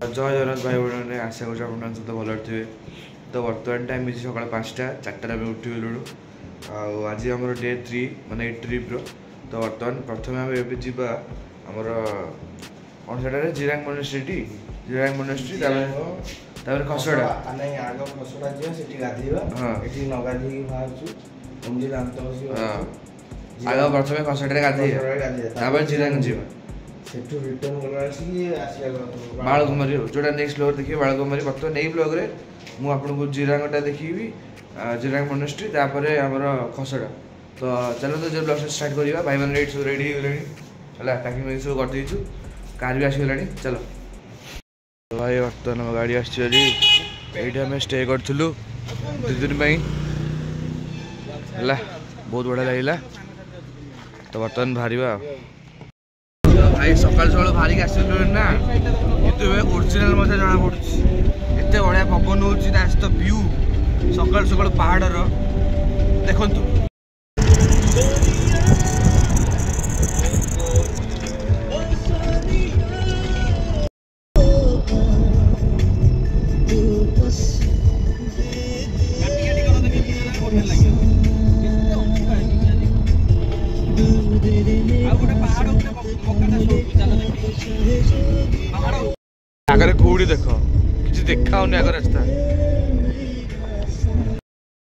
जय जगन्नाथ भाई भाई आशा कर सहित भल थे। तो बर्तमान टाइम है सका 5टा 4टार आम उठिगलु। आज आम डे 3 माने ट्रिप्र। तो बर्तमान प्रथम आम ए जावा आमर कौन से जिरांग मोनेस्ट्री जिरांग मोनेस्ट्री खसड़ा खसड़ा हाँ नगाधी आग प्रथम खसड़ा गाधे जिरांग जी बालकुमारी जोटा नेक्स्ट फ्लोर देखिए बालकुमारी। बर्तमान यही ब्लॉग रे मु आपको जिरांगटा देखी जिरांग मोनेस्ट्री आमर खसड़ा। तो चलो तो जो ब्लॉग स्टार्ट करिया भाई मैंने रेडी सब रेडी होगले है पैकिंग सब कर देचु कार भी आसीगला चलो। तो भाई बर्तमान गाड़ी आसी आम स्टे करूँ 2 दिन है बहुत बढ़िया लगे। तो बर्तमान बाहर भाई सकाल सकाल बाहरिक आस ना कि ओरिजिनाल मजा जना पड़ी एत बढ़िया पवन हो तो व्यू सकाल सकाल पहाड़र देखु। आगे कौड़ी देख कि देखा आगे रास्ता।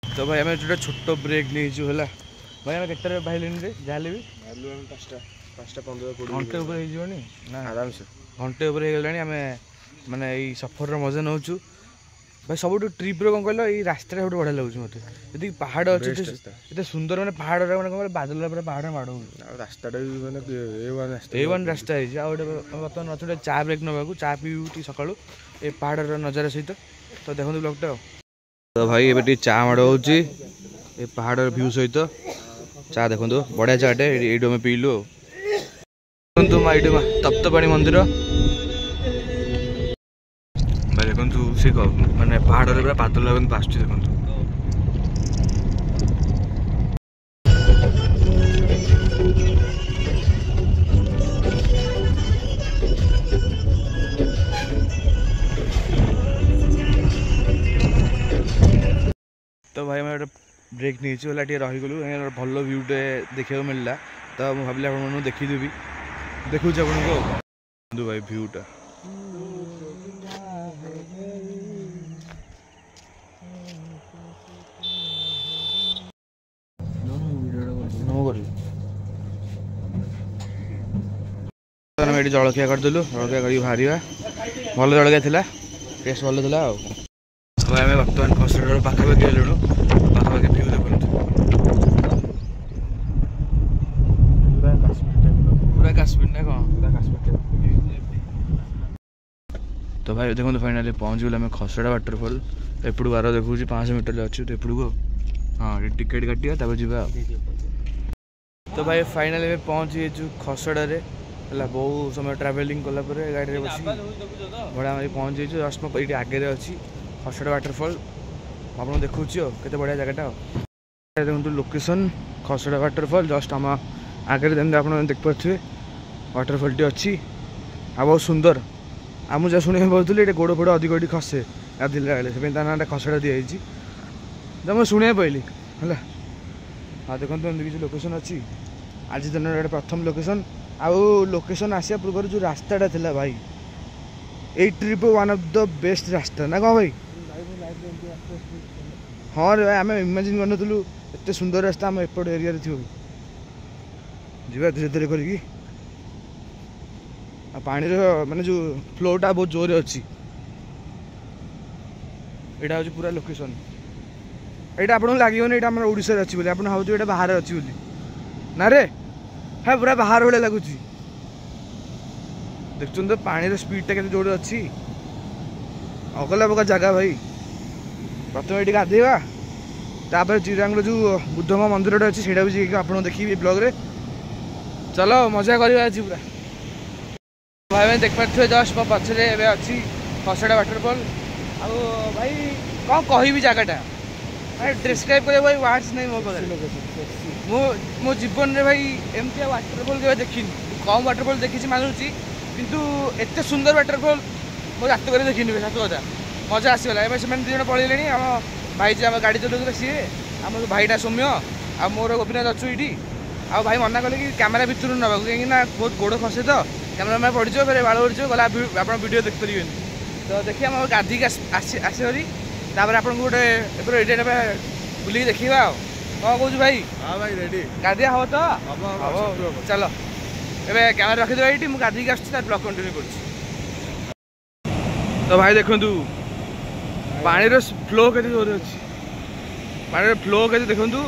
तो भाई आम जो छोट ब्रेक नहीं है भाई आम के बाहर जहाँ भी 5:15 घंटे ऊपर ना आराम से घंटे ऊपर आम माने सफर मजा नौ भाई सब ट्रिप्र कौन कहल ये रास्ता सब बढ़िया लगे मत जी पहाड़ अच्छे ये सुंदर मैंने पहाड़ मैंने बादल पहाड़ माड़ रास्ता A1 रास्ता है बर्तमान अच्छे चा ब्रेक नवा चा पी सका ये पहाड़ नजारा सहित। तो देखो ब्लॉगटा। तो भाई ये चा माड़ हो पहाड़ व्यू सहित चा देखो बढ़िया चाटे ये पीलु तप्तपाणी मंदिर भाई देखु से माने पहाड़ पूरा बादल आस देखु। तो भाई मैं ब्रेक नहीं रहीगलु भल व्यूटे देखा मिलला। तो मुझे भाविली आप देखीदेवी देखुच आपको भाई व्यूटा ये जलखिया करदेलु जलखिया कर बाहर भल जलखिया था टेस्ट भल था। भाई आम बर्तमान खसड़ा पाखापाखि हेलु पाखापाखि व्यू देखु पूरा काश्मीर ना कौन पूरा काश्मीर। तो भाई देखो फाइनाली पहुँच गल आम खसड़ा वाटरफॉल एपटू बार देखो 500 मीटर अच्छे तो एपटू को हाँ टिकेट काटिया जा। तो भाई फाइनाली पहुँच गए खसड़ा बहुत समय ट्रावेलिंग कलापर गाड़ी बस बड़ा पहुँच जाइए जस्ट ये आगे अच्छी खसड़ा वाटरफॉल आपको देखा के बढ़िया जगटा देखो लोकेशन खसड़ा वाटरफॉल जस्ट आम आगे आप देखिपे वाटरफॉल टी अच्छी आ बहुत सुंदर आ मुझे शुणा पाती ये गोड़ फोड़ अधिक ये खसे गाधेला बेले से ना खसड़ा दिखाई तो मुझे शुणा पाइली है। हाँ देखो किसी लोकेशन अच्छी आज दिन प्रथम लोकेशन आउ लोकेशन आसिया पूर्व जो रास्ताटा था भाई ये trip one of the best रास्ता ना कौन भाई। हाँ रे भाई आम इमेजिन करूँ एत सुंदर रास्ता आम एपट एरिया थी जी धीरे धीरे करी पानी माने जो फ्लोटा बहुत जोर अच्छी यहाँ हूँ पूरा लोकेशन यहाँ आपको लगे यहाँ ओडिशा अच्छी बोली आप भावुँ बाहर अच्छी बोली ना रे हाँ पूरा बाहर भाई लगुच देखते तो पानी स्पीडटा के जोर अच्छी अगला बगा जगह भाई। प्रथम ये गाधेवा तापर जिरांग जो बुद्ध मंदिर अच्छी से भी आप देखिए ब्लॉग रे चलो मजा करवा आज पूरा। भाई मैंने देख पारे जस्ट मो पचर अच्छी खसड़ा वाटरफॉल आ भाई कौन कह जगटा डिस्क्राइब कर भाई वर्ड्स नहीं मो पास मो जीवन में भाई एमती वाटरफॉल के देखी कम वाटरफॉल देखी मानुची किंतु एत सुंदर वाटरफॉल ମୁଁ ରାତି କରି ଦେଖିନି ସତ କଥା ମଜା ଆସିଗଲା। ଏବେ ସେମାନେ 2 ଜଣ ପଳେଇଲେଣି। ଆମ ଭାଇ ଯେ ଆମ ଗାଡ଼ି ଚଲାଉଥିଲେ ସିଏ, ଆମ ଭାଇଟା ସୌମ୍ୟ ଆଉ ମୋର ଗୋପୀନାଥ ଅଛୁ ଏଇଠି। ଆଉ ଭାଇ ମନା କଲେ କି କ୍ୟାମେରା ଭିତରୁ ନେବାକୁ, କାହିଁକିନା ବହୁତ ଗୋଡ଼ ଖସେ ତ କ୍ୟାମେରା ପଡ଼ିଯିବ, ଫେରେ ବାଳ ପଡ଼ିଯିବ, ଗଲା ଆପଣ ଭିଡ଼ିଓ ଦେଖିପାରିବେନି। ତ ଦେଖିବା ଆମ ଗାଧୋଇକି ଆସିବରି, ତାପରେ ଆପଣଙ୍କୁ ଗୋଟେ ଏପଟେ ଏରିଆ ନେବା ବୁଲିକି ଦେଖିବା ଆଉ। କ'ଣ କହୁଛୁ ଭାଇ? ହଁ ଭାଇ ରେଡି। ଗାଧୋଇବା ହବ ତ? ହବ। ଚାଲ ଏବେ କ୍ୟାମେରା ରଖିଦେବା ଏଇଠି, ମୁଁ ଗାଧୋଇକି ଆସୁଛି, ତାପରେ ବ୍ଲଗ୍ କଣ୍ଟିନ୍ୟୁ କରୁଛି। ତ ଭାଇ ଦେଖନ୍ତୁ ପାଣିର ଫ୍ଲୋ କେତେ ଜୋରରେ ଅଛି, ପାଣିର ଫ୍ଲୋ କେତେ ଦେଖନ୍ତୁ।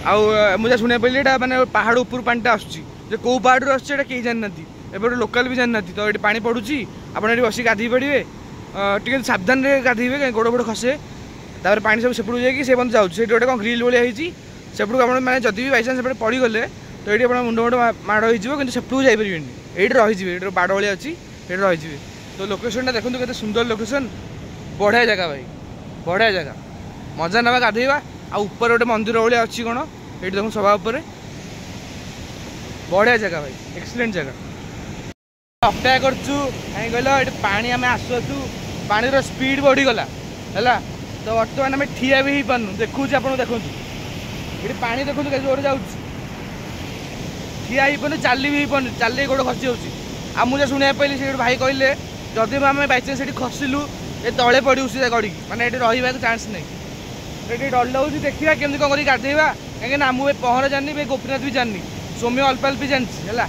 ଆଉ ମୁଁ ଯାହା ଶୁଣିବାକୁ ପାଇଲି ଏଇଟା ମାନେ ପାହାଡ଼ ଉପରୁ ପାଣିଟା ଆସୁଛି, ଯେ କେଉଁ ପାହାଡ଼ରୁ ଆସୁଛି ଏଇଟା କେହି ଜାଣିନାହାନ୍ତି, ଏବେ ଗୋଟେ ଲୋକାଲ ବି ଜାଣିନାହାନ୍ତି। ତ ଏଠି ପାଣି ପଡ଼ୁଛି, ଆପଣ ଏଠି ବସିକି ଗାଧୋଇ ପଡ଼ିବେ, ଟିକେ ସାବଧାନରେ ଗାଧୋଇବେ କାହିଁକି ଗୋଡ଼ ଗୋଡ଼ ଖସେ। ତାପରେ ପାଣି ସବୁ ସେପଟକୁ ଯାଇକି ସେ ପର୍ଯ୍ୟନ୍ତ ଯାଉଛି, ସେଇଠି ଗୋଟେ କ'ଣ ଗ୍ରିଲ୍ ଭଳିଆ ହେଇଛି, ସେପଟକୁ ଆପଣ ମାନେ ଯଦି ବି ବାଇଚାନ୍ସ ସେପଟେ ପଡ଼ିଗଲେ ତ ଏଇଠି ଆପଣ ମୁଣ୍ଡ ମାଡ଼ ହେଇଯିବ, କିନ୍ତୁ ସେପଟକୁ ଯାଇପାରିବେନି, ଏଇଠି ରହିଯିବେ, ଏଇଠି ବାଡ଼ ଭଳିଆ ଅଛି, ଏଇଠି ରହିଯିବେ। ତ ଲୋକେସନଟା ଦେଖନ୍ତୁ କେତେ ସୁନ୍ଦର ଲୋକେସନ, ବଢ଼ିଆ ଜାଗା ଭାଇ, ବଢ଼ିଆ ଜାଗା, ମଜା ନେବା ଗାଧୋଇବା। ଆଉ ଉପରେ ଗୋଟେ ମନ୍ଦିର ଭଳିଆ ଅଛି କ'ଣ ଏଇଠି ଦେଖନ୍ତୁ ସଭା ଉପରେ, ବଢ଼ିଆ ଜାଗା ଭାଇ, ଏକ୍ସଲେଣ୍ଟ ଜାଗା। ଅପେକ୍ଷା କରୁଛୁ କାହିଁକି କହିଲ, ଏଠି ପାଣି ଆମେ ଆସୁ ପାଣିର ସ୍ପିଡ୍ ବଢ଼ିଗଲା ହେଲା, ତ ବର୍ତ୍ତମାନ ଆମେ ଠିଆ ବି ହେଇପାରୁନୁ। ଦେଖୁଛି ଆପଣ ଦେଖନ୍ତୁ ଏଠି ପାଣି ଦେଖନ୍ତୁ କେତେ ଜୋରରେ ଯାଉଛି, ଠିଆ ହେଇପାରୁନି, ଚାଲି ବି ହେଇପାରୁନି, ଚାଲି ଗୋଡ଼ ଖସି ଯାଉଛି। ଆଉ ମୁଁ ଯାହା ଶୁଣିବାକୁ ପାଇଲି, ସେ ଗୋଟେ ଭାଇ କହିଲେ ଯଦି ଆମେ ବାଇଚାନ୍ସ ସେଠି ଖସିଲୁ ଏ ତଳେ ପଡ଼ିବୁ ସିଧା ଗଡ଼ିକି, ମାନେ ଏଠି ରହିବାକୁ ଚାନ୍ସ ନାହିଁ। ଏଠି ଡର ଲାଗୁଛି, ଦେଖିବା କେମିତି କ'ଣ କରିକି ଗାଧୋଇବା, କାହିଁକିନା ମୁଁ ଏ ପହଁରା ଜାଣିନି, ଏ ଗୋପୀନାଥ ବି ଜାଣିନି, ସୌମ୍ୟ ଅଳ୍ପ ଅଳ୍ପ ଜାଣିଛି ହେଲା।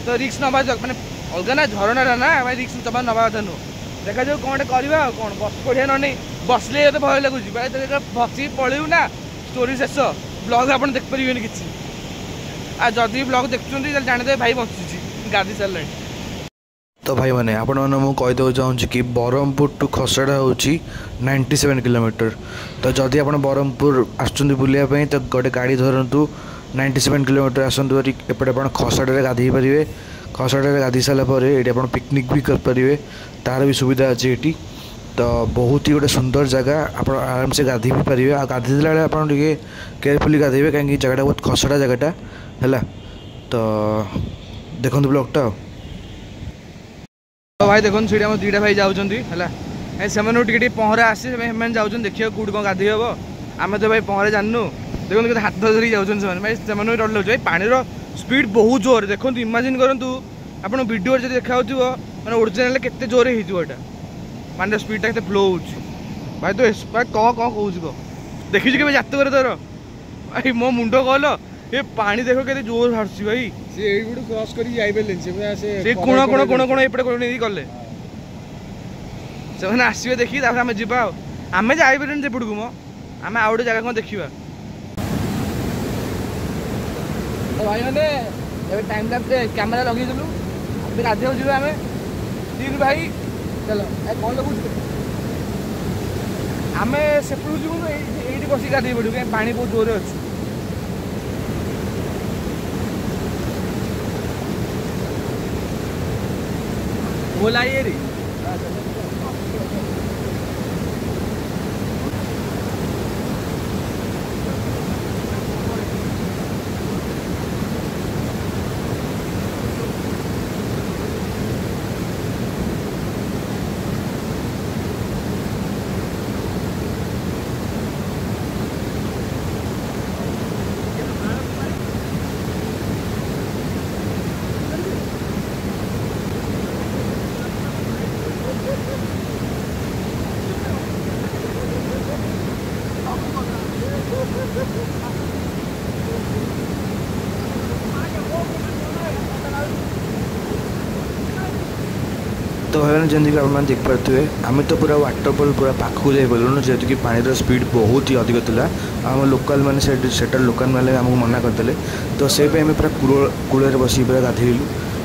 ତ ରିକ୍ସ ନେବା ମାନେ ଅଲଗା ନା, ଝରଣାଟା ନା ଭାଇ, ରିକ୍ସ ଜମା ନେବା କଥା ନୁହଁ। ଦେଖାଯାଉ କ'ଣ ଗୋଟେ କରିବା ଆଉ, କ'ଣ ବସି ପଡ଼ିଆ ନ ନେଇ ବସିଲେ ଏତେ ଭୟ ଲାଗୁଛି ଭାଇ, ବସିକି ପଳେଇବୁ ନା ଷ୍ଟୋରି ଶେଷ, ବ୍ଲଗ୍ ଆପଣ ଦେଖିପାରିବେନି କିଛି। ଆଉ ଯଦି ବ୍ଲଗ୍ ଦେଖୁଛନ୍ତି ତାହେଲେ ଜାଣିଦେବେ ଭାଇ ବସିଛି ଗାଧୋଇ ସାରିଲାଣି। ତ ଭାଇମାନେ ଆପଣମାନଙ୍କୁ ମୁଁ କହିଦେବାକୁ ଚାହୁଁଛି କି ବ୍ରହ୍ମପୁର ଟୁ ଖସଡ଼ା ହେଉଛି 97 କିଲୋମିଟର। ତ ଯଦି ଆପଣ ବ୍ରହ୍ମପୁର ଆସୁଛନ୍ତି ବୁଲିବା ପାଇଁ ତ ଗୋଟେ ଗାଡ଼ି ଧରନ୍ତୁ, 97 କିଲୋମିଟର ଆସନ୍ତୁ ଭାରି, ଏପଟେ ଆପଣ ଖସଡ଼ାରେ ଗାଧୋଇ ପାରିବେ। ଖସଡ଼ାରେ ଗାଧୋଇ ସାରିଲା ପରେ ଏଠି ଆପଣ ପିକନିକ୍ ବି କରିପାରିବେ, ତା'ର ବି ସୁବିଧା ଅଛି ଏଠି। ତ ବହୁତ ହି ଗୋଟେ ସୁନ୍ଦର ଜାଗା, ଆପଣ ଆରାମସେ ଗାଧୋଇ ବି ପାରିବେ। ଆଉ ଗାଧୋଇଲା ବେଳେ ଆପଣ ଟିକେ କେୟାରଫୁଲି ଗାଧୋଇବେ, କାହିଁକି ଜାଗାଟା ବହୁତ ଖସଡ଼ା ଜାଗାଟା ହେଲା। ତ ଦେଖନ୍ତୁ ବ୍ଲଗ୍ଟା ଆଉ। ତ ଭାଇ ଦେଖନ୍ତୁ ସେଇଠି ଆମର 2ଟା ଭାଇ ଯାଉଛନ୍ତି ହେଲା, ସେମାନଙ୍କୁ ଟିକେ ଟିକେ ପହଁରା ଆସେ, ସେମାନେ ଯାଉଛନ୍ତି ଦେଖିବାକୁ କେଉଁଠି କ'ଣ ଗାଧୋଇ ହେବ। ଆମେ ତ ଭାଇ ପହଁରା ଜାଣିନୁ, ଦେଖନ୍ତୁ କେତେ ହାତ ଧରିକି ଯାଉଛନ୍ତି ସେମାନେ, ଭାଇ ସେମାନଙ୍କୁ ଡର ଲାଗୁଛି। ଭାଇ ପାଣିର ସ୍ପିଡ୍ ବହୁତ ଜୋରରେ, ଦେଖନ୍ତୁ ଇମାଜିନ୍ କରନ୍ତୁ ଆପଣ ଭିଡ଼ିଓରେ ଯଦି ଦେଖାଯାଉଥିବ ମାନେ ଓରିଜିନାଲରେ କେତେ ଜୋରରେ ହେଇଥିବ ଏଇଟା, ପାଣିର ସ୍ପିଡ୍ଟା କେତେ ଫ୍ଲୋ ହେଉଛି। ଭାଇ ତ ଭାଇ କ'ଣ କହୁଛି କହ, ଦେଖିଛୁ କେବେ ଜାତକରେ ତୋର ଭାଇ, ମୋ ମୁଣ୍ଡ କହିଲ ଏ ପାଣି ଦେଖ କେତେ ଜୋର ବାହାରୁଛି ଭାଇ। ସେ ଏଇଠୁ କ୍ରସ୍ କରିକି ଯାଇପାରିଲେନି, ସେ କୋଣ ଏପଟେ କୋଣ ନେଇକି ଗଲେ, ସେମାନେ ଆସିବେ ଦେଖିକି ତାପରେ ଆମେ ଯିବା ଆଉ। ଆମେ ଯାଇପାରିବୁନି ସେପଟକୁ, ଆମେ ଆଉ ଗୋଟେ ଜାଗା କ'ଣ ଦେଖିବା। ତ ଭାଇମାନେ ଏବେ ଟାଇମ୍ ଲାପ୍ସରେ କ୍ୟାମେରା ଲଗେଇଦେଲୁ, ଏବେ ଗାଧୋଇବାକୁ ଯିବା ଆମେ 3 ଭାଇ। ଚାଲ କ'ଣ ଲଗାଉଛୁ, ଆମେ ସେପଟକୁ ଯିବୁନୁ, ଏଇଠି ବସିକି ଗାଧୋଇ ପଡ଼ିବୁ, କାହିଁକି ପାଣି ବହୁତ ଜୋରରେ ଅଛି। बोला ये रे तो भाई जमीक आप देखिपे आम तो पूरा वाटरफॉल पूरा पाखक जाइलुन जेहेतु कि पानी स्पीड बहुत ही अधिक था। आम लोकल मैंने सेटर लोकल मैंने आमको मना करदे तो से आम पूरा कूल बस पूरा गाधेलु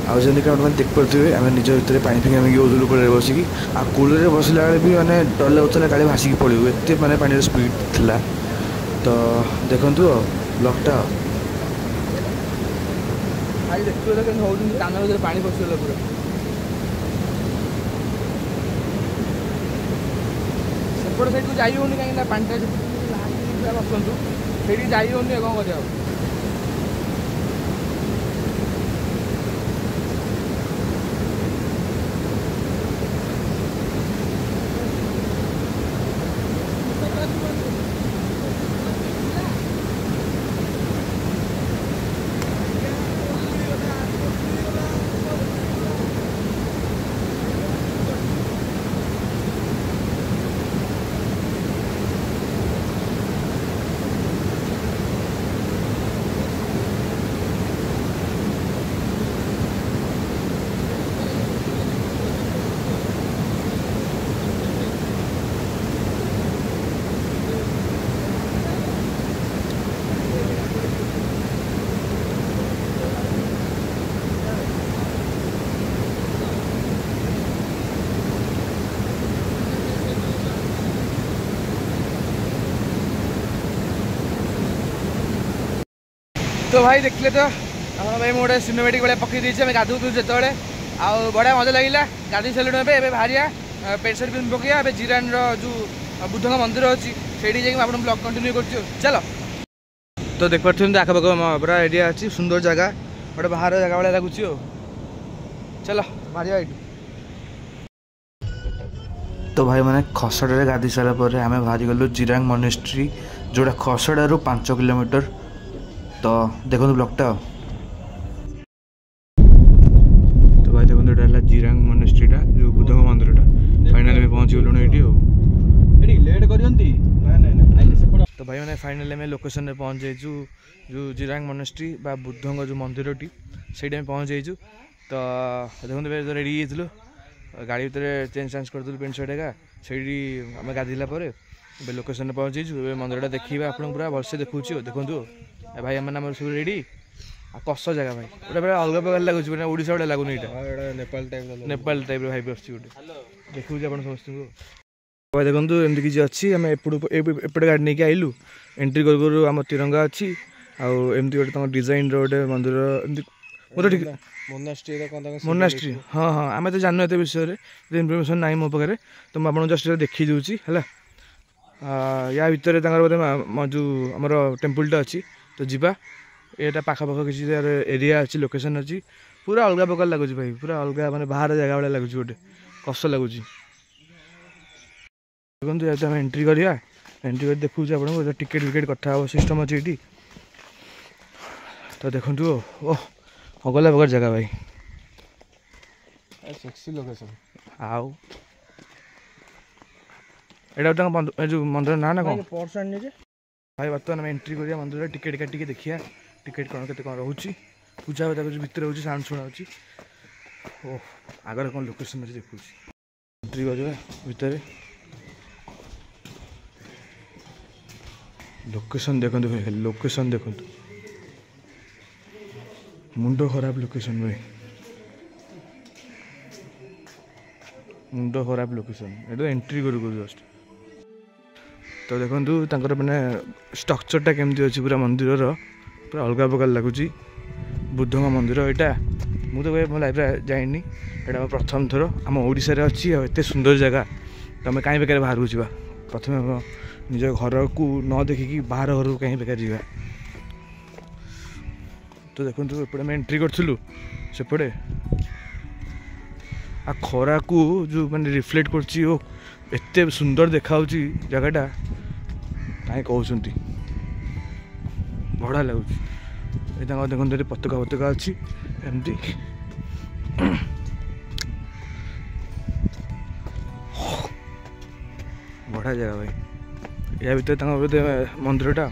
आउ जमीक आप देखिपे आम निज भितर पानी फिंग यूजलु कूल बसिकी आ कूल बसला भी मैंने डर लगुला काले भासिकी पड़ू एत मैंने पानी स्पीड था। तो देखु ब्लॉगटा कान भर पानी पशिगला पूरा सेपट साइड को जाई होनी कहीं पांटा बसतु से जाई होनी कौन कर तो भाई देखले तो भाई मोटे सिनेमेटिक भाई पकई देছি আমি গাধু যেতବେଳେ ଆଉ ବଢ଼ିଆ ମଜା ଲାଗିଲା ଗାଧୋଇ ସାରିଲୁଣି ଏବେ ବାହାରିବା ପେଣ୍ଟ ସାର୍ଟ ପିନ୍ଧି ପକେଇବା ଏବେ ଜିରାନର ଯେଉଁ ବୁଦ୍ଧଙ୍କ ମନ୍ଦିର ଅଛି ସେଇଠି ଯାଇକି ଆପଣ ବ୍ଲଗ୍ କଣ୍ଟିନ୍ୟୁ କରୁଛୁ ଚାଲ ତ ଦେଖିପାରୁଛନ୍ତି ଆଖପାଖ ପୁରା ଏରିଆ ଅଛି ସୁନ୍ଦର ଜାଗା ଗୋଟେ ବାହାର ଜାଗା ଭଳିଆ ଲାଗୁଛି ଆଉ ଚାଲ ବାହାରିବା ଏଇଠି ତ ଭାଇମାନେ ଖସଡ଼ାରେ ଗାଧୋଇ ସାରିଲା ପରେ ଆମେ ବାହାରିଗଲୁ ଜିରାଙ୍ଗ ମନେଷ୍ଟ୍ରି ଯେଉଁଟା ଖସଡ଼ାରୁ 5 କିଲୋମିଟର ତ ଦେଖନ୍ତୁ ବ୍ଲଗ୍ଟା ଆଉ ତ ଭାଇ ଦେଖନ୍ତୁ ଏଇଟା ହେଲା ଜିରାଙ୍ଗ ମନେଷ୍ଟ୍ରିଟା ଯେଉଁ ବୁଦ୍ଧଙ୍କ ମନ୍ଦିରଟା ଫାଇନାଲି ଆମେ ପହଞ୍ଚିଗଲୁଣି ଏଇଠି ଆଉ ଏଠି ଲେଟ୍ କରିଛନ୍ତି ତ ଭାଇମାନେ ଫାଇନାଲି ଆମେ ଲୋକେସନରେ ପହଞ୍ଚି ଯାଇଛୁ ଯେଉଁ ଜିରାଙ୍ଗ ମନେଷ୍ଟ୍ରି ବା ବୁଦ୍ଧଙ୍କ ଯେଉଁ ମନ୍ଦିରଟି ସେଇଠି ଆମେ ପହଞ୍ଚି ଯାଇଛୁ ତ ଦେଖନ୍ତୁ ଏବେ ରେଡ଼ି ହେଇଯାଇଥିଲୁ ଗାଡ଼ି ଭିତରେ ଚେଞ୍ଜ କରିଦେଲୁ ପେଣ୍ଟ ସାର୍ଟ ଏକା ସେଇଠି ଆମେ ଗାଧୋଇଲା ପରେ ଏବେ ଲୋକେସନରେ ପହଞ୍ଚି ଯାଇଛୁ ଏବେ ମନ୍ଦିରଟା ଦେଖିବା ଆପଣଙ୍କୁ ପୁରା ଭଲସେ ଦେଖାଉଛି ଆଉ ଦେଖନ୍ତୁ ଭାଇ ଆମେ ଆମର ସବୁ ରେଡ଼ି ଆଉ କଷ ଜାଗା ଭାଇ ଗୋଟେ ପୁରା ଅଲଗା ପ୍ରକାର ଲାଗୁଛି ମାନେ ଓଡ଼ିଶା ଭଳିଆ ଲାଗୁନି ଏଇଟା ନେପାଳ ଟାଇପ୍ର ଭାଇବ ଆସୁଛି ଗୋଟେ ଦେଖାଉଛି ଆପଣ ସମସ୍ତଙ୍କୁ ଭାଇ ଦେଖନ୍ତୁ ଏମିତି କିଛି ଅଛି ଆମେ ଏପଟେ ଗାଡ଼ି ନେଇକି ଆଇଲୁ ଏଣ୍ଟ୍ରି କରୁ କରୁ ଆମ ତିରଙ୍ଗା ଅଛି ଆଉ ଏମିତି ଗୋଟେ ତାଙ୍କ ଡିଜାଇନର ଗୋଟେ ମନ୍ଦିର ଏମିତି ମୋନାଷ୍ଟ୍ରି ହଁ ହଁ ଆମେ ତ ଜାଣିନୁ ଏତେ ବିଷୟରେ ଇନଫର୍ମେସନ୍ ନାହିଁ ମୋ ପାଖରେ ତ ମୁଁ ଆପଣଙ୍କୁ ଜଷ୍ଟ ଦେଖେଇ ଦେଉଛି ହେଲା ୟା ଭିତରେ ତାଙ୍କର ବୋଧେ ଯେଉଁ ଆମର ଟେମ୍ପୁଲଟା ଅଛି ତ ଯିବା ଏଇଟା ପାଖାପାଖି କିଛି ଏରିଆ ଅଛି ଲୋକେସନ୍ ଅଛି ପୁରା ଅଲଗା ପ୍ରକାର ଲାଗୁଛି ଭାଇ ପୁରା ଅଲଗା ମାନେ ବାହାର ଜାଗା ଭଳିଆ ଲାଗୁଛି ଗୋଟେ କଷ୍ଟ ଲାଗୁଛି ଦେଖନ୍ତୁ ଯେହେତୁ ଆମେ ଏଣ୍ଟ୍ରି କରିବା ଏଣ୍ଟ୍ରି କରି ଦେଖାଉଛି ଆପଣଙ୍କୁ ଟିକେଟ୍ ଫିକେଟ୍ କଥା ହେବ ସିଷ୍ଟମ୍ ଅଛି ଏଇଠି ତ ଦେଖନ୍ତୁ ଓ ଅଗଲା ପ୍ରକାର ଜାଗା ଭାଇ ସେକ୍ସି ଲୋକେସନ୍ ଆଉ ଏଇଟା ତାଙ୍କ ଯେଉଁ ମନ୍ଦିର ନାଁ ନା କ'ଣ ଭାଇ ବର୍ତ୍ତମାନ ଆମେ ଏଣ୍ଟ୍ରି କରିବା ମନ୍ଦିରରେ ଟିକେଟ୍ କାଟିକି ଦେଖିବା ଟିକେଟ୍ କ'ଣ କେତେ କ'ଣ ରହୁଛି ପୂଜା ପୂଜା କରୁଛି ଭିତରେ ହେଉଛି ସାଉଣ୍ଡ ଶୁଣାଉଛି ଓ ଆଗରେ କ'ଣ ଲୋକେସନ୍ ଅଛି ଦେଖାଉଛି ଏଣ୍ଟ୍ରି କରିବା ଭିତରେ ଲୋକେସନ୍ ଦେଖନ୍ତୁ ଭାଇ ଲୋକେସନ୍ ଦେଖନ୍ତୁ ମୁଣ୍ଡ ଖରାପ ଲୋକେସନ୍ ଭାଇ ମୁଣ୍ଡ ଖରାପ ଲୋକେସନ୍ ଏଇଟା ଏଣ୍ଟ୍ରି କରୁ ଜଷ୍ଟ ତ ଦେଖନ୍ତୁ ତାଙ୍କର ମାନେ ଷ୍ଟ୍ରକ୍ଚରଟା କେମିତି ଅଛି ପୁରା ମନ୍ଦିରର ପୁରା ଅଲଗା ପ୍ରକାର ଲାଗୁଛି ବୁଦ୍ଧଙ୍କ ମନ୍ଦିର ଏଇଟା ମୁଁ ତ ମୋ ଲାଇଫ୍ରେ ଯାଇନି ଏଇଟା ମୋ ପ୍ରଥମ ଥର ଆମ ଓଡ଼ିଶାରେ ଅଛି ଆଉ ଏତେ ସୁନ୍ଦର ଜାଗା ତମେ କାହିଁ ବେକାର ବାହାରକୁ ଯିବା ପ୍ରଥମେ ନିଜ ଘରକୁ ନ ଦେଖିକି ବାହାର ଘରକୁ କାହିଁ ବେକାର ଯିବା ତ ଦେଖନ୍ତୁ ଏପଟେ ଆମେ ଏଣ୍ଟ୍ରି କରିଥିଲୁ ସେପଟେ ଆଉ ଖରାକୁ ଯେଉଁ ମାନେ ରିଫ୍ଲେକ୍ଟ କରୁଛି ଓ ଏତେ ସୁନ୍ଦର ଦେଖାହେଉଛି ଜାଗାଟା କାହିଁ କହୁଛନ୍ତି ବଢ଼ିଆ ଲାଗୁଛି ଏ ତାଙ୍କ ଦେଖନ୍ତୁ ଏଠି ପତାକା ଅଛି ଏମିତି ବଢ଼ିଆ ଜାଗା ଭାଇ ୟା ଭିତରେ ତାଙ୍କ ବୋଧେ ମନ୍ଦିରଟା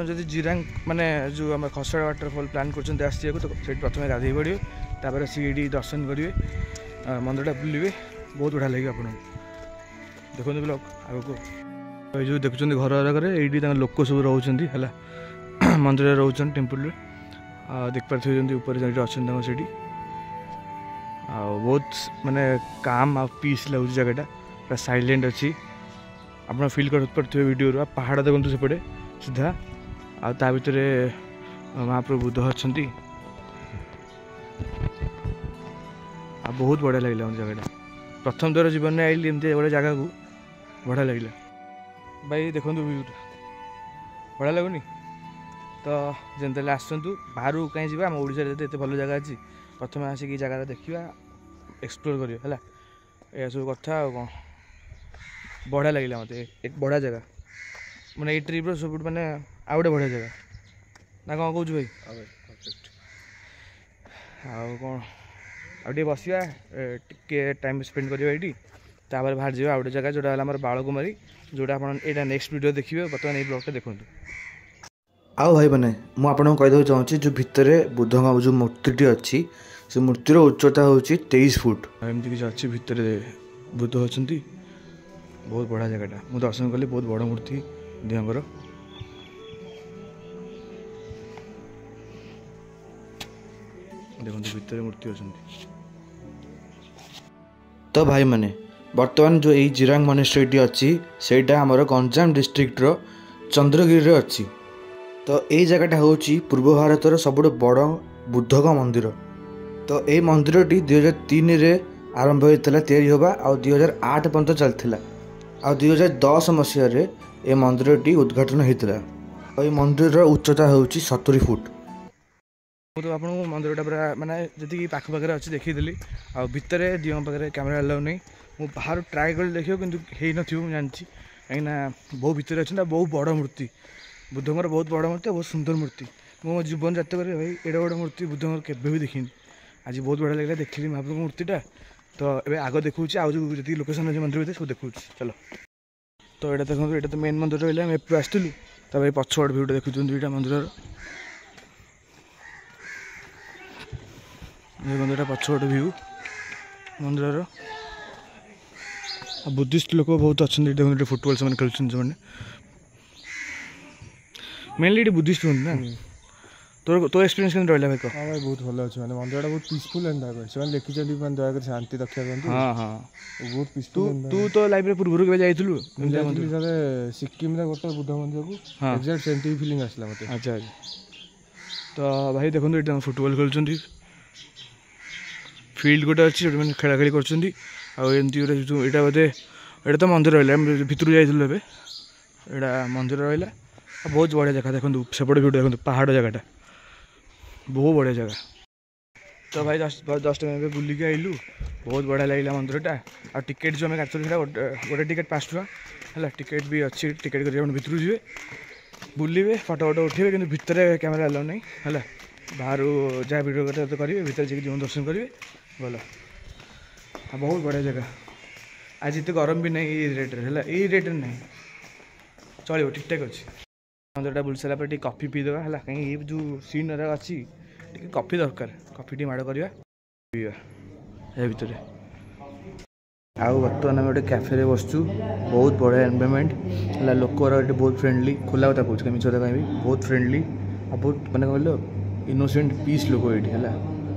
ଯଦି ଜିରାଙ୍ଗ ମାନେ ଯେଉଁ ଆମେ ଖସଡ଼ା ୱାଟରଫଲ୍ ପ୍ଲାନ୍ କରୁଛନ୍ତି ଆସିବାକୁ ତ ସେଇଠି ପ୍ରଥମେ ଗାଧୋଇ ପଡ଼ିବେ ତାପରେ ସେଇଠି ଦର୍ଶନ କରିବେ ମନ୍ଦିରଟା ବୁଲିବେ ବହୁତ ବଢ଼ିଆ ଲାଗିବ ଆପଣଙ୍କୁ ଦେଖନ୍ତୁ ବ୍ଲଗ୍ ଆଗକୁ ଏଇ ଯେଉଁ ଦେଖୁଛନ୍ତି ଘର ଆଗରେ ଏଇଠି ତାଙ୍କ ଲୋକ ସବୁ ରହୁଛନ୍ତି ହେଲା ମନ୍ଦିରରେ ରହୁଛନ୍ତି ଟେମ୍ପୁଲରେ ଆଉ ଦେଖିପାରୁଥିବେ ଯେମିତି ଉପରେ ସେଇଠି ଅଛନ୍ତି ତାଙ୍କ ସେଇଠି ଆଉ ବହୁତ ମାନେ କାମ୍ ଆଉ ପିସ୍ ଲାଗୁଛି ଜାଗାଟା ପୁରା ସାଇଲେଣ୍ଟ ଅଛି ଆପଣ ଫିଲ୍ କରିପାରୁଥିବେ ଭିଡ଼ିଓରୁ ଆଉ ପାହାଡ଼ ଦେଖନ୍ତୁ ସେପଟେ ସିଧା ଆଉ ତା ଭିତରେ ମହାପ୍ରଭୁ ବୁଦ୍ଧ ଅଛନ୍ତି ଆଉ ବହୁତ ବଢ଼ିଆ ଲାଗିଲା ଆମ ଜାଗାଟା ପ୍ରଥମ ଥର ଜୀବନରେ ଆଇଲି ଏମିତି ଗୋଟେ ଜାଗାକୁ ବଢ଼ିଆ ଲାଗିଲା ଭାଇ ଦେଖନ୍ତୁ ଭିୟୁଟା ବଢ଼ିଆ ଲାଗୁନି ତ ଯେମିତି ହେଲେ ଆସନ୍ତୁ ବାହାରକୁ କାହିଁ ଯିବା ଆମ ଓଡ଼ିଶାରେ ଯଦି ଏତେ ଭଲ ଜାଗା ଅଛି ପ୍ରଥମେ ଆସିକି ଏ ଜାଗାଟା ଦେଖିବା ଏକ୍ସପ୍ଲୋର କରିବା ହେଲା ଏହା ସବୁ କଥା ଆଉ କ'ଣ ବଢ଼ିଆ ଲାଗିଲା ମୋତେ ଏକ ବଢ଼ିଆ ଜାଗା ମାନେ ଏଇ ଟ୍ରିପ୍ର ସବୁଠୁ ମାନେ ଆଉ ଗୋଟେ ବଢ଼ିଆ ଜାଗା ନା କ'ଣ କହୁଛୁ ଭାଇ ଆଉ କ'ଣ ଆଉ ଟିକେ ବସିବା ଟିକେ ଟାଇମ୍ ସ୍ପେଣ୍ଡ କରିବା ଏଇଠି ତାପରେ ବାହାରି ଯିବା ଆଉ ଗୋଟେ ଜାଗା ଯେଉଁଟା ହେଲା ଆମର ବାଳକୁମାରୀ ଯେଉଁଟା ଆପଣ ଏଇଟା ନେକ୍ସଟ ଭିଡ଼ିଓ ଦେଖିବେ ବର୍ତ୍ତମାନ ଏଇ ବ୍ଲଗ୍ଟା ଦେଖନ୍ତୁ ଆଉ ଭାଇମାନେ ମୁଁ ଆପଣଙ୍କୁ କହିଦେବାକୁ ଚାହୁଁଛି ଯେଉଁ ଭିତରେ ବୁଦ୍ଧଙ୍କ ଯେଉଁ ମୂର୍ତ୍ତିଟି ଅଛି ସେ ମୂର୍ତ୍ତିର ଉଚ୍ଚତା ହେଉଛି 23 ଫୁଟ ଏମିତି କିଛି ଅଛି ଭିତରେ ବୁଦ୍ଧ ଅଛନ୍ତି ବହୁତ ବଢ଼ିଆ ଜାଗାଟା ମୁଁ ଦର୍ଶନ କଲି ବହୁତ ବଡ଼ ମୂର୍ତ୍ତି ଦିଅଙ୍କର ଦେଖନ୍ତୁ ଭିତରେ ମୂର୍ତ୍ତି ଅଛନ୍ତି ତ ଭାଇମାନେ ବର୍ତ୍ତମାନ ଯେଉଁ ଏଇ ଜିରାଙ୍ଗ ମନେଷ୍ଟ୍ରିଟି ଅଛି ସେଇଟା ଆମର ଗଞ୍ଜାମ ଡିଷ୍ଟ୍ରିକ୍ଟର ଚନ୍ଦ୍ରଗିରିରେ ଅଛି। ତ ଏଇ ଜାଗାଟା ହେଉଛି ପୂର୍ବ ଭାରତର ସବୁଠୁ ବଡ଼ ବୁଦ୍ଧଙ୍କ ମନ୍ଦିର। ତ ଏଇ ମନ୍ଦିରଟି 2003ରେ ଆରମ୍ଭ ହୋଇଥିଲା ତିଆରି ହେବା, ଆଉ 2008 ପର୍ଯ୍ୟନ୍ତ ଚାଲିଥିଲା, ଆଉ 2010 ମସିହାରେ ଏ ମନ୍ଦିରଟି ଉଦ୍ଘାଟନ ହୋଇଥିଲା। ଆଉ ଏଇ ମନ୍ଦିରର ଉଚ୍ଚତା ହେଉଛି 70 ଫୁଟ। ମୁଁ ତ ଆପଣଙ୍କୁ ମନ୍ଦିରଟା ପୁରା ମାନେ ଯେତିକି ପାଖରେ ଅଛି ଦେଖେଇଦେଲି। ଆଉ ଭିତରେ ଦିଅଙ୍କ ପାଖରେ କ୍ୟାମେରା ଆଲାଉ ନାହିଁ। ମୁଁ ବାହାରୁ ଟ୍ରାଏ କଲି ଦେଖିବ, କିନ୍ତୁ ହେଇନଥିବ ମୁଁ ଜାଣିଛି, କାହିଁକିନା ବହୁ ଭିତରେ ଅଛନ୍ତି। ଆଉ ବହୁତ ବଡ଼ ମୂର୍ତ୍ତି, ବୁଦ୍ଧଙ୍କର ବହୁତ ବଡ଼ ମୂର୍ତ୍ତି, ଆଉ ବହୁତ ସୁନ୍ଦର ମୂର୍ତ୍ତି। ମୁଁ ମୋ ଜୀବନ ଯାତ୍ରା କରି ଭାଇ ଏଡ଼େ ବଡ଼ ମୂର୍ତ୍ତି ବୁଦ୍ଧଙ୍କର କେବେ ବି ଦେଖିନି। ଆଜି ବହୁତ ବଢ଼ିଆ ଲାଗିଲା, ଦେଖିଲି ମହାପ୍ରଭୁଙ୍କ ମୂର୍ତ୍ତିଟା। ତ ଏବେ ଆଗ ଦେଖଉଛି, ଆଉ ଯେଉଁ ଯେତିକି ଲୋକେସନ୍ ଅଛି ମନ୍ଦିର ଭିତରେ ସବୁ ଦେଖଉଛି, ଚାଲ। ତ ଏଇଟା ଦେଖନ୍ତୁ, ଏଇଟା ତ ମେନ୍ ମନ୍ଦିର ରହିଲା, ଆମେ ଏପଟୁ ଆସିଥିଲୁ। ତାପରେ ପଛପଟ ଭିଉଟା ଦେଖୁଛନ୍ତି ଏଇଟା ମନ୍ଦିରର। ଦେଖନ୍ତୁ ଏଇଟା ପଛପଟ ଭିଉ ମନ୍ଦିରର। ଆଉ ବୁଦ୍ଧିଷ୍ଟ ଲୋକ ବହୁତ ଅଛନ୍ତି। ଦେଖନ୍ତୁ ଏଠି ଫୁଟବଲ୍ ସେମାନେ ଖେଳୁଛନ୍ତି ସେମାନେ। ମେନଲି ଏଠି ବୁଦ୍ଧିଷ୍ଟ ହୁଅନ୍ତି ନା। ତୋ ଏକ୍ସପିରିଏନ୍ସ କେମିତି ରହିଲା ଭାଇ କହ? ହଁ ଭାଇ ବହୁତ ଭଲ ଅଛି, ମାନେ ମନ୍ଦିରଟା ବହୁତ ପିସଫୁଲ୍ ଏଣ୍ଡ ସେମାନେ ଲେଖିଛନ୍ତି ମାନେ ଦୟାକରି ଶାନ୍ତି ରକ୍ଷା କରନ୍ତୁ। ହଁ ହଁ, ବହୁତ ପିସଫୁଲ୍। ତୁ ତ ଲାଇବ୍ରେରୀ ପୂର୍ବରୁ କେବେ ଯାଇଥିଲୁ? ମୁଁ ଯାଇଥିଲି ଥରେ ସିକିମରେ ଗୋଟେ ବୁଦ୍ଧ ମନ୍ଦିରକୁ, ଏକ୍ଜାକ୍ଟ ସେମିତି ଫିଲିଂ ଆସିଲା ମୋତେ। ଆଚ୍ଛା ଆଚ୍ଛା। ତ ଭାଇ ଦେଖନ୍ତୁ ଏଠି ଫୁଟବଲ୍ ଖେଳୁଛନ୍ତି, ଫିଲ୍ଡ ଗୋଟେ ଅଛି ଯେଉଁଠି ମାନେ ଖେଳାଖେଳି କରୁଛନ୍ତି। ଆଉ ଏମିତି ଗୋଟେ ଏଇଟା ବୋଧେ ଏଇଟା ତ ମନ୍ଦିର ରହିଲା, ଆମେ ଭିତରକୁ ଯାଇଥିଲୁ ଏବେ। ଏଇଟା ମନ୍ଦିର ରହିଲା, ଆଉ ବହୁତ ବଢ଼ିଆ ଜାଗା। ଦେଖନ୍ତୁ ସେପଟେ ଭିଉଟା ଦେଖନ୍ତୁ, ପାହାଡ଼ ଜାଗାଟା ବହୁତ ବଢ଼ିଆ ଜାଗା। ତ ଭାଇ ଜଷ୍ଟ ଏବେ ବୁଲିକି ଆଇଲୁ, ବହୁତ ବଢ଼ିଆ ଲାଗିଲା ମନ୍ଦିରଟା। ଆଉ ଟିକେଟ୍ ଯେଉଁ ଆମେ କାଟିଥିଲୁ ସେଇଟା ଗୋଟେ ଟିକେଟ୍ 5 ଟଙ୍କା ହେଲା। ଟିକେଟ୍ ବି ଅଛି, ଟିକେଟ୍ କରି ଆପଣ ଭିତରକୁ ଯିବେ, ବୁଲିବେ, ଫଟୋ ଉଠାଇବେ, କିନ୍ତୁ ଭିତରେ କ୍ୟାମେରା ଆଲାଉ ନାହିଁ ହେଲା। ବାହାରୁ ଯାହା ଭିଡ଼ିଓ କଥା କରିବେ, ଭିତରେ ଯାଇକି ଯେଉଁ ଦର୍ଶନ କରିବେ ଭଲ। ଆଉ ବହୁତ ବଢ଼ିଆ ଜାଗା। ଆଜି ଏତେ ଗରମ ବି ନାହିଁ ଏଇ ରେଟ୍ରେ ହେଲା, ଏଇ ରେଟ୍ରେ ନାହିଁ, ଚଳିବ, ଠିକ୍ଠାକ୍ ଅଛି। ମନ୍ଦିରଟା ବୁଲି ସାରିଲା ପରେ ଟିକେ କଫି ପିଇଦେବା ହେଲା, କାହିଁକି ଏଇ ଯେଉଁ ସିନ୍ ଅଛି ଟିକେ କଫି ଦରକାର। କଫି ଟିକେ ମାଡ଼ କରିବା, ପିଇବା ଏ ଭିତରେ। ଆଉ ବର୍ତ୍ତମାନ ଆମେ ଗୋଟେ କ୍ୟାଫେରେ ବସିଛୁ, ବହୁତ ବଢ଼ିଆ ଏନଭାରମେଣ୍ଟ ହେଲା। ଲୋକର ଏଠି ବହୁତ ଫ୍ରେଣ୍ଡଲି, ଖୋଲା କଥା କହୁଛି, ମିଛ କଥା କହିବି, ବହୁତ ଫ୍ରେଣ୍ଡଲି। ଆଉ ବହୁତ ମାନେ କହିଲ ଇନୋସେଣ୍ଟ ପିସ୍ ଲୋକ ଏଇଠି ହେଲା।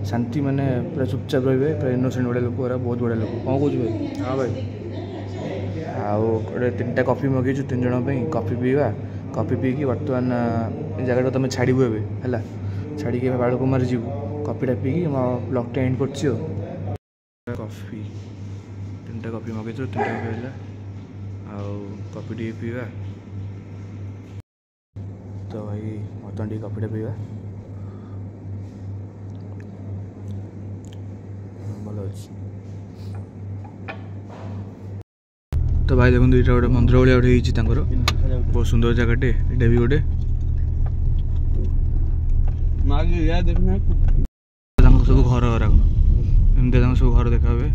ଶାନ୍ତି, ମାନେ ପୁରା ଚୁପଚାପ ରହିବେ, ପୁରା ଇନୋସେଣ୍ଟ ଭଳିଆ ଲୋକ, ବହୁତ ବଢ଼ିଆ ଲୋକ। କ'ଣ କହୁଛୁ ଭାଇ? ହଁ ଭାଇ। ଆଉ ଗୋଟେ 3ଟା କଫି ମଗେଇଛୁ 3 ଜଣ ପାଇଁ, କଫି ପିଇବା। କଫି ପିଇକି ବର୍ତ୍ତମାନ ଏ ଜାଗାଟା ତୁମେ ଛାଡ଼ିବୁ ଏବେ ହେଲା। ଛାଡ଼ିକି ଏବେ ବାଳକୁମାରୀ ଯିବୁ। କଫିଟା ପିଇକି ମୋ ବ୍ଲଗ୍ଟା ଏଣ୍ଡ କରୁଛି। ଆଉ କଫି 3ଟା କଫି ମଗେଇଛୁ, 3ଟା କଫି ହେଲା। ଆଉ କଫି ଟିକେ ପିଇବା। ତ ଭାଇ ବର୍ତ୍ତମାନ ଟିକେ କଫିଟା ପିଇବା, ଭଲ ଅଛି। ତ ଭାଇ ଦେଖନ୍ତୁ ଏଇଟା ଗୋଟେ ମନ୍ଦିର ଭଳିଆ ଗୋଟେ ହେଇଛି ତାଙ୍କର, ବହୁତ ସୁନ୍ଦର ଜାଗାଟେ। ଏଇଟା ବି ଗୋଟେ ତାଙ୍କର ସବୁ ଘର ଏମିତି, ତାଙ୍କର ସବୁ ଘର ଦେଖା ହୁଏ।